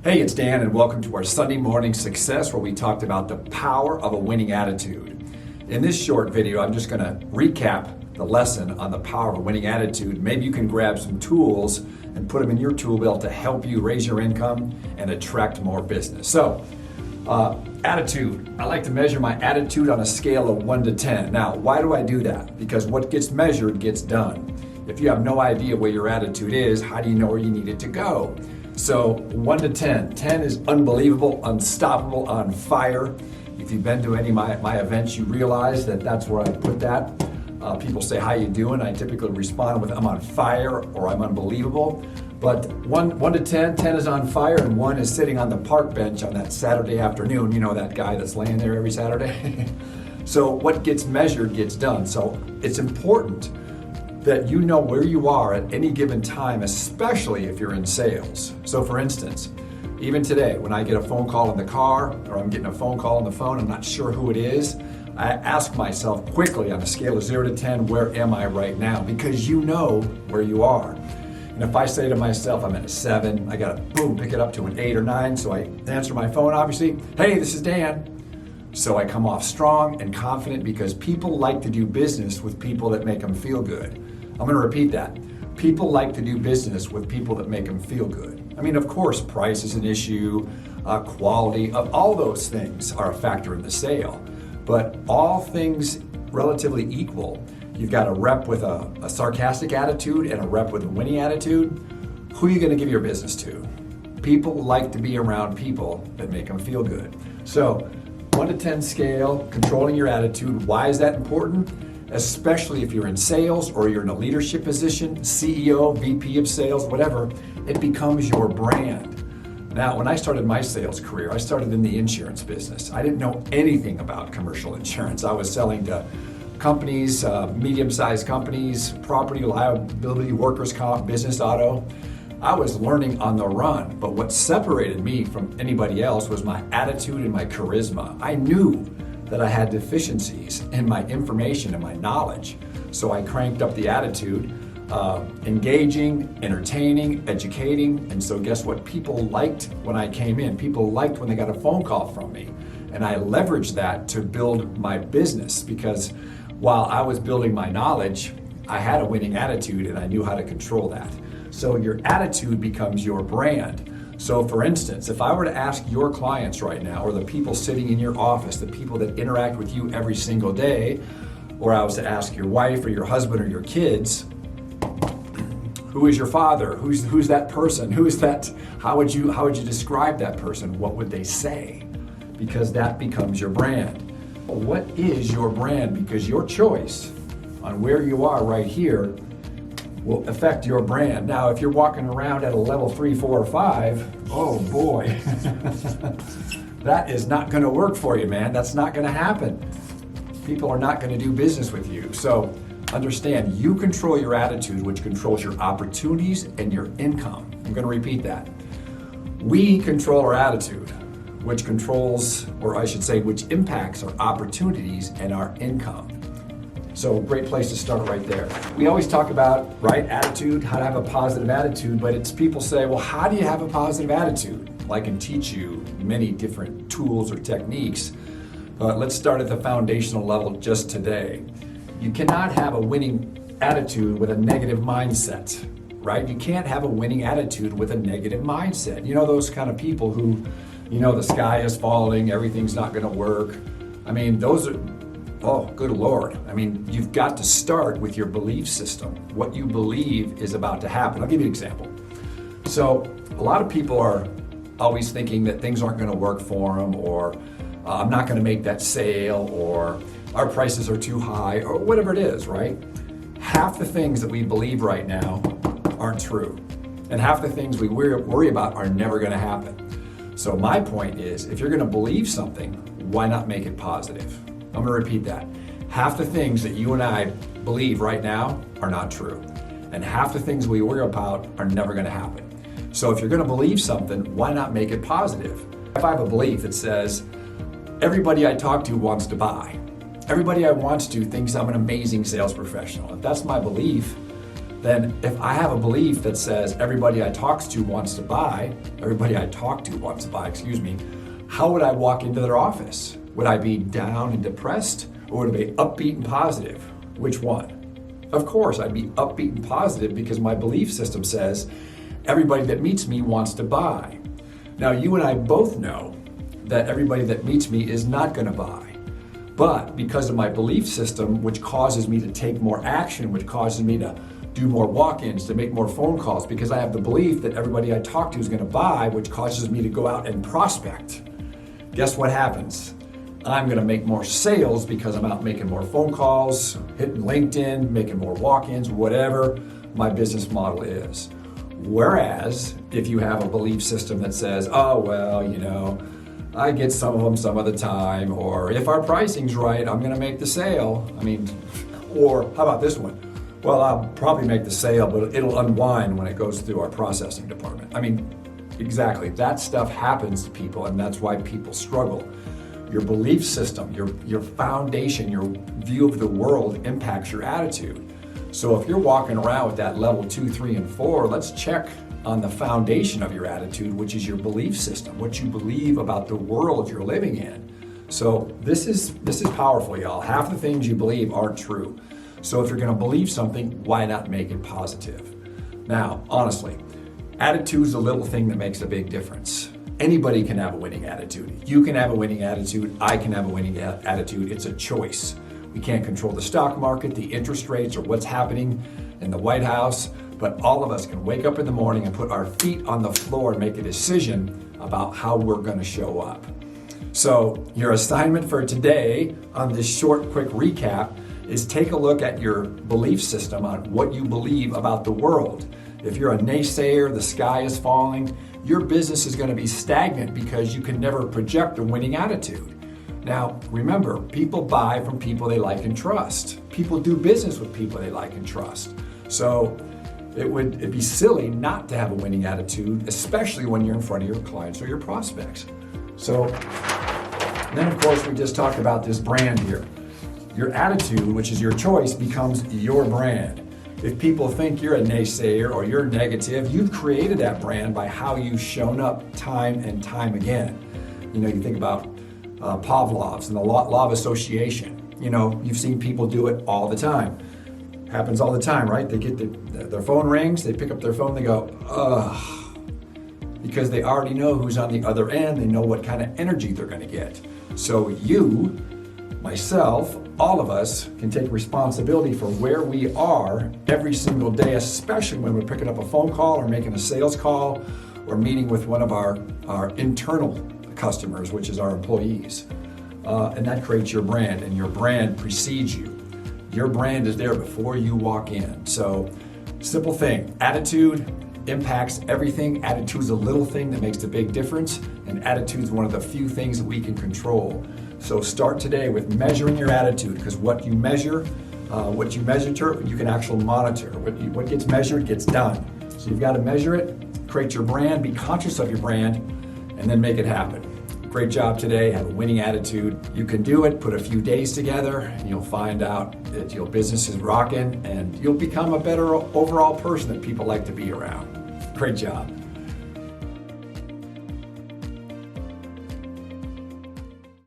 Hey, it's Dan, and welcome to our Sunday morning success, where we talked about the power of a winning attitude. In this short video, I'm just going to recap the lesson on the power of a winning attitude. Maybe you can grab some tools and put them in your tool belt to help you raise your income and attract more business. So, attitude. I like to measure my attitude on a scale of 1 to 10. Now, why do I do that? Because what gets measured gets done. If you have no idea where your attitude is, how do you know where you need it to go? So 1 to 10. 10 is unbelievable, unstoppable, on fire. If you've been to any of my events, you realize that that's where I put that. People say, how you doing? I typically respond with, I'm on fire or I'm unbelievable. But 1 to 10, 10 is on fire and 1 is sitting on the park bench on that Saturday afternoon. You know that guy that's laying there every Saturday? So what gets measured gets done. So it's important that you know where you are at any given time, especially if you're in sales. So for instance, even today, when I get a phone call in the car or I'm getting a phone call on the phone, I'm not sure who it is, I ask myself quickly on a scale of 0 to 10, where am I right now? Because you know where you are. And if I say to myself, I'm at a 7, I gotta pick it up to an 8 or 9, so I answer my phone, obviously, hey, this is Dan. So I come off strong and confident because people like to do business with people that make them feel good. I'm going to repeat that. People like to do business with people that make them feel good. I mean, of course, price is an issue, quality, of all those things are a factor in the sale. But all things relatively equal, you've got a rep with a sarcastic attitude and a rep with a winning attitude. Who are you going to give your business to? People like to be around people that make them feel good. So 1 to 10 scale, controlling your attitude. Why is that important? Especially if you're in sales or you're in a leadership position, CEO, VP of sales, whatever, it becomes your brand. Now, when I started my sales career, I started in the insurance business. I didn't know anything about commercial insurance. I was selling to companies, medium-sized companies, property, liability, workers' comp, business auto. I was learning on the run, but what separated me from anybody else was my attitude and my charisma. I knew that I had deficiencies in my information and my knowledge. So I cranked up the attitude, engaging, entertaining, educating. And so guess what? People liked when I came in. People liked when they got a phone call from me. And I leveraged that to build my business, because while I was building my knowledge, I had a winning attitude and I knew how to control that. So your attitude becomes your brand. So for instance, if I were to ask your clients right now, or the people sitting in your office, the people that interact with you every single day, or I was to ask your wife or your husband or your kids, who is your father? Who's that person? Who is that? How would you describe that person? What would they say? Because that becomes your brand. What is your brand? Because your choice on where you are right here will affect your brand. Now, if you're walking around at a level 3, 4, or 5, oh boy, that is not going to work for you, man. That's not going to happen. People are not going to do business with you. So understand, you control your attitude, which controls your opportunities and your income. I'm going to repeat that. We control our attitude, which controls, or I should say, which impacts our opportunities and our income. So great place to start right there. We always talk about, right, attitude, how to have a positive attitude, but it's people say, well, how do you have a positive attitude? Well, I can teach you many different tools or techniques, but let's start at the foundational level just today. You cannot have a winning attitude with a negative mindset, right? You can't have a winning attitude with a negative mindset. You know those kind of people who, you know, the sky is falling, everything's not gonna work. I mean, those are, oh, good Lord. I mean, you've got to start with your belief system. What you believe is about to happen. I'll give you an example. So a lot of people are always thinking that things aren't going to work for them, or I'm not going to make that sale, or our prices are too high, or whatever it is, right? Half the things that we believe right now aren't true. And half the things we worry about are never going to happen. So my point is, if you're going to believe something, why not make it positive? I'm going to repeat that. Half the things that you and I believe right now are not true. And half the things we worry about are never going to happen. So if you're going to believe something, why not make it positive? If I have a belief that says, everybody I talk to wants to buy, everybody I want to thinks I'm an amazing sales professional. If that's my belief, then if I have a belief that says everybody I talk to wants to buy, how would I walk into their office? Would I be down and depressed, or would I be upbeat and positive? Which one? Of course, I'd be upbeat and positive because my belief system says everybody that meets me wants to buy. Now, you and I both know that everybody that meets me is not going to buy. But because of my belief system, which causes me to take more action, which causes me to do more walk-ins, to make more phone calls, because I have the belief that everybody I talk to is going to buy, which causes me to go out and prospect. Guess what happens? I'm going to make more sales because I'm out making more phone calls, hitting LinkedIn, making more walk-ins, whatever my business model is. Whereas if you have a belief system that says, oh, well, I get some of them some of the time, or if our pricing's right, I'm going to make the sale. Or how about this one? Well, I'll probably make the sale, but it'll unwind when it goes through our processing department. Exactly. That stuff happens to people, and that's why people struggle. Your belief system, your foundation, your view of the world impacts your attitude. So if you're walking around with that level 2, 3, and 4, let's check on the foundation of your attitude, which is your belief system, what you believe about the world you're living in. So this is powerful, y'all. Half the things you believe aren't true. So if you're going to believe something, why not make it positive? Now, honestly, attitude's a little thing that makes a big difference. Anybody can have a winning attitude. You can have a winning attitude. I can have a winning attitude. It's a choice. We can't control the stock market, the interest rates, or what's happening in the White House, but all of us can wake up in the morning and put our feet on the floor and make a decision about how we're going to show up. So your assignment for today on this short, quick recap is take a look at your belief system on what you believe about the world. If you're a naysayer, the sky is falling, your business is going to be stagnant because you can never project a winning attitude. Now, remember, people buy from people they like and trust. People do business with people they like and trust. So it'd be silly not to have a winning attitude, especially when you're in front of your clients or your prospects. So then, of course, we just talked about this brand here. Your attitude, which is your choice, becomes your brand. If people think you're a naysayer or you're negative, you've created that brand by how you've shown up time and time again. You think about Pavlov's and the law of association. You've seen people do it all the time. Happens all the time, right? They get their phone rings, they pick up their phone, they go, ugh, because they already know who's on the other end, they know what kind of energy they're going to get. So you, myself, all of us can take responsibility for where we are every single day, especially when we're picking up a phone call or making a sales call or meeting with one of our internal customers, which is our employees. And that creates your brand, and your brand precedes you. Your brand is there before you walk in. So, simple thing, attitude impacts everything. Attitude's a little thing that makes a big difference, and attitude's one of the few things that we can control. So start today with measuring your attitude, because what you measure, you can actually monitor. What gets measured gets done. So you've got to measure it, create your brand, be conscious of your brand, and then make it happen. Great job today. Have a winning attitude. You can do it. Put a few days together, and you'll find out that your business is rocking, and you'll become a better overall person that people like to be around. Great job.